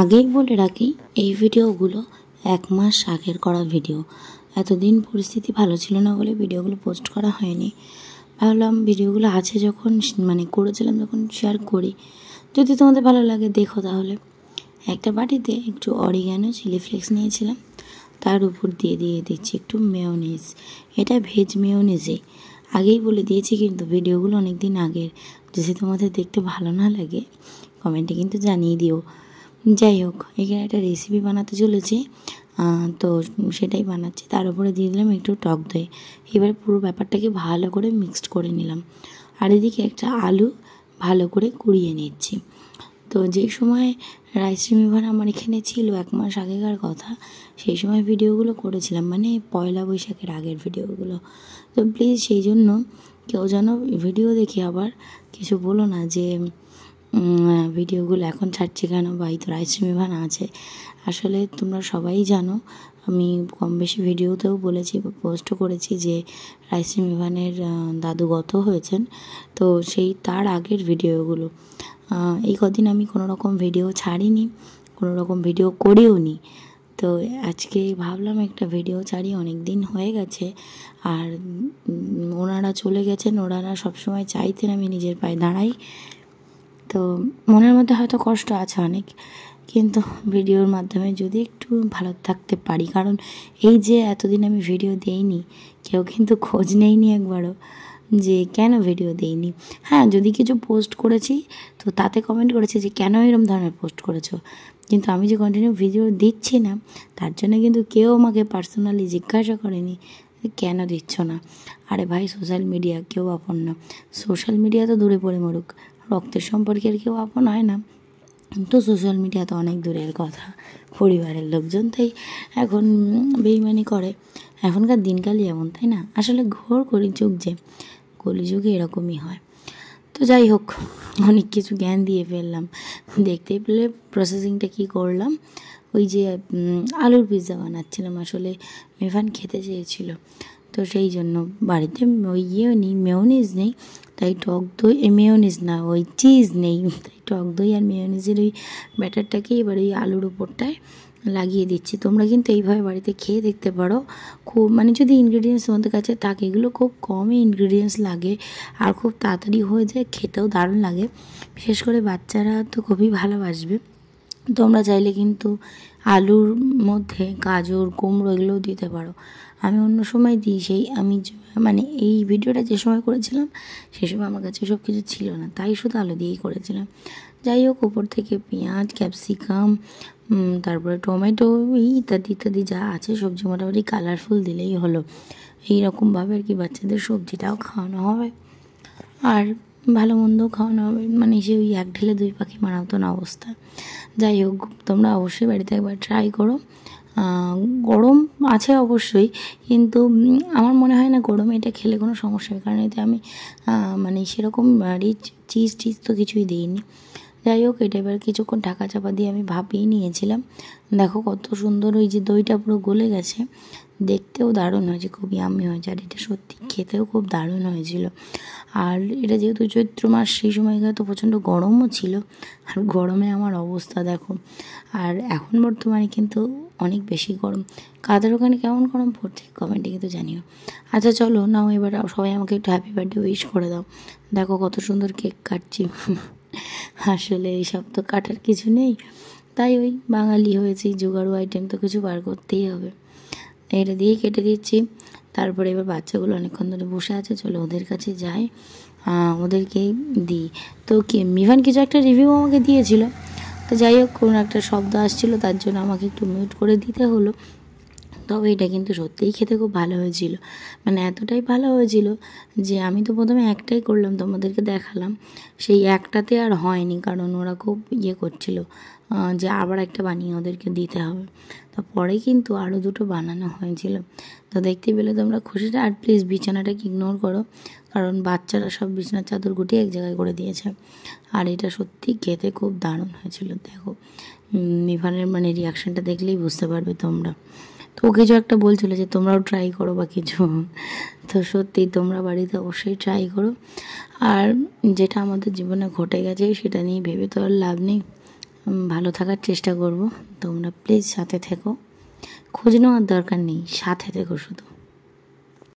আগেই বলে রাখি, এই ভিডিওগুলো 1 মাস আগের করা ভিডিও। এতদিন পরিস্থিতি ভালো ছিল না বলে ভিডিওগুলো পোস্ট করা হয়নি। ভাবলাম ভিডিওগুলো আছে যখন করেছিলাম যখন শেয়ার করি, যদি তোমাদের ভালো লাগে দেখো। তাহলে একটা বাটিতে একটু অরিগানো চিলি ফ্লেক্স নিয়েছিলাম, তার উপর দিয়ে দিচ্ছি একটু মেয়োনিজ। এটা ভেজ মেয়োনিজই, আগেই বলে দিয়েছি, কিন্তু ভিডিওগুলো অনেক দিন আগের। যদি তোমাদের দেখতে ভালো না লাগে কমেন্টে কিন্তু জানিয়ে দিও। যাই হোক, এখানে একটা রেসিপি বানাতে চলেছি, তো সেটাই বানাচ্ছি। তার উপরে দিয়ে দিলাম একটু টক দই। এবার পুরো ব্যাপারটাকে ভালো করে মিক্সড করে নিলাম। আর এদিকে একটা আলু ভালো করে কুড়িয়ে নিচ্ছি। তো যে সময় রাইস রিমিভার আমার এখানে ছিল 1 মাস আগেকার কথা, সেই সময় ভিডিওগুলো করেছিলাম, মানে পয়লা বৈশাখের আগের ভিডিওগুলো। তো প্লিজ সেই জন্য কেউ যেন ভিডিও দেখে আবার কিছু বলো না যে ভিডিওগুলো এখন ছাড়ছি কেন, বা এই তো রাইস রিমিভার আছে। আসলে তোমরা সবাই জানো, আমি কম বেশি ভিডিওতেও বলেছি বা পোস্টও করেছি যে রাইস রিমিভানের দাদু গত হয়েছেন। তো সেই তার আগের ভিডিওগুলো এই কদিন আমি কোনো রকম ভিডিও ছাড়িনি, কোনো রকম ভিডিও করিও নি। তো আজকে ভাবলাম একটা ভিডিও ছাড়ি, অনেক দিন হয়ে গেছে। আর ওনারা চলে গেছেন, ওনারা সবসময় চাইতেন আমি নিজের পায়ে দাঁড়াই। তো মনের মধ্যে হয়তো কষ্ট আছে অনেক, কিন্তু ভিডিওর মাধ্যমে যদি একটু ভালো থাকতে পারি, কারণ এই যে এতদিন আমি ভিডিও দেইনি, কেউ কিন্তু খোঁজ নেয়নি একবারও যে কেন ভিডিও দেইনি। হ্যাঁ, যদি কিছু পোস্ট করেছি তো তাতে কমেন্ট করেছে যে কেন এরকম ধরনের পোস্ট করেছো, কিন্তু আমি যে কন্টিনিউ ভিডিও দিচ্ছি না তার জন্য কিন্তু কেউ আমাকে পার্সোনালি জিজ্ঞাসা করেনি কেন দিচ্ছ না। আরে ভাই, সোশ্যাল মিডিয়া কেউ আপন না। সোশ্যাল মিডিয়া তো দূরে পড়ে মরুক, রক্তের সম্পর্কের কেউ আপন হয় না। তো সোশ্যাল মিডিয়া তো অনেক দূরের কথা, পরিবারের লোকজন তাই এখন বেইমানি করে। এখনকার দিনকালই এমন, তাই না? আসলে ঘোর কলিযুগ, যে কলিযুগে এরকমই হয়। তো যাই হোক, অনেক কিছু জ্ঞান দিয়ে ফেললাম। দেখতেই পেলে প্রসেসিংটা কী করলাম। ওই যে আলুর পিৎজা বানাচ্ছিলাম, আসলে মেভান খেতে চেয়েছিল, তো সেই জন্য বাড়িতে ওই নেই, মেয়োনিজ নেই, তাই টক দই, মেয়োনিজ না, ওই চিজ নেই, তাই টক দই আর মেয়োনিজের ওই ব্যাটারটাকে এবার ওই আলুর ওপরটায় লাগিয়ে দিচ্ছি। তোমরা কিন্তু এইভাবে বাড়িতে খেয়ে দেখতে পারো। খুব, মানে যদি ইনগ্রিডিয়েন্টস তোমাদের কাছে থাকে, এগুলো খুব কমই ইনগ্রিডিয়েন্টস লাগে আর খুব তাড়াতাড়ি হয়ে যায়, খেতেও দারুণ লাগে। বিশেষ করে বাচ্চারা তো খুবই ভালোবাসবে। তোমরা চাইলে কিন্তু আলুর মধ্যে গাজর, কুমড়ো এগুলোও দিতে পারো। আমি অন্য সময় দিই, আমি মানে এই ভিডিওটা যে সময় করেছিলাম সে সময় আমার কাছে সব কিছু ছিল না, তাই শুধু আলু দিয়েই করেছিলাম। যাই হোক, ওপর থেকে পেঁয়াজ, ক্যাপসিকাম, তারপরে টমেটো, ইত্যাদি ইত্যাদি যা আছে সবজি মোটামুটি কালারফুল দিলেই হলো। এইরকমভাবে আর কি বাচ্চাদের সবজিটাও খাওয়ানো হবে আর ভালো মন্দও খাওয়ানো হবে, মানে সে ওই এক ঢেলে 2 পাখি মারার মতন অবস্থা। যাই হোক, তোমরা অবশ্যই বাড়িতে একবার ট্রাই করো। গরম আছে অবশ্যই, কিন্তু আমার মনে হয় না গরমে এটা খেলে কোনো সমস্যা হবে, কারণ এতে আমি মানে সেরকম রিচ চিজ তো কিছুই দিইনি। যাই হোক, এটা এবার কিছুক্ষণ ঢাকা চাপা দিয়ে আমি ভাপিয়ে নিয়েছিলাম। দেখো কত সুন্দর, ওই যে দইটা পুরো গলে গেছে, দেখতেও দারুণ হয়েছে, খুব ইয়াম্মি হয়েছে, আর এটা সত্যি খেতেও খুব দারুণ হয়েছিল। আর এটা যেহেতু চৈত্র মাস, সেই সময়কার তো প্রচণ্ড গরমও ছিল, আর গরমে আমার অবস্থা দেখো। আর এখন বর্তমানে কিন্তু অনেক বেশি গরম। কাদের ওখানে কেমন গরম পড়ছে কমেন্টে কিন্তু জানিও। আচ্ছা চলো নাও, এবার সবাই আমাকে একটু হ্যাপি বার্থডে উইশ করে দাও। দেখো কত সুন্দর কেক কাটছি। আসলে এইসব তো কাটার কিছু নেই, তাই ওই বাঙালি হয়েছি, জোগাড়ু আইটেম তো কিছু বার করতেই হবে। এটা দিয়েই কেটে দিচ্ছি। তারপরে এবার বাচ্চাগুলো অনেকক্ষণ ধরে বসে আছে, চলো ওদের কাছে যাই, ওদেরকে দিই। তো কি মিভান কিছু একটা রিভিউ আমাকে দিয়েছিল, তো যাই হোক, কোনো একটা শব্দ আসছিলো তার জন্য আমাকে একটু মিউট করে দিতে হলো। তবে এটা কিন্তু সত্যিই খেতে খুব ভালো হয়েছিল, মানে এতটাই ভালো হয়েছিল যে আমি তো প্রথমে একটাই করলাম, তোমাদেরকে দেখালাম, সেই একটাতে আর হয়নি, কারণ ওরা খুব করছিল যে আবার একটা বানিয়ে ওদেরকে দিতে হবে। তো পরে কিন্তু আরও 2টো বানানো হয়েছিল। তো দেখতে পেলে তোমরা খুশিটা। আর প্লিজ বিছানাটাকে ইগনোর করো, কারণ বাচ্চারা সব বিছানার চাদর গুটিয়ে এক জায়গায় করে দিয়েছে। আর এটা সত্যি খেতে খুব দারুণ হয়েছিল। দেখো মিভানের মানে রিয়াকশানটা দেখলেই বুঝতে পারবে তোমরা। তো ও কিছু একটা বলছিল যে তোমরাও ট্রাই করো বা কিছু, তো সত্যি তোমরা বাড়িতে অবশ্যই ট্রাই করো। আর যেটা আমাদের জীবনে ঘটে গেছে সেটা নিয়ে ভেবে তো আর লাভ নেই, ভালো থাকার চেষ্টা করব। তোমরা প্লিজ সাথে থেকো, খোঁজ নেওয়ার দরকার নেই, সাথে থেকো শুধু।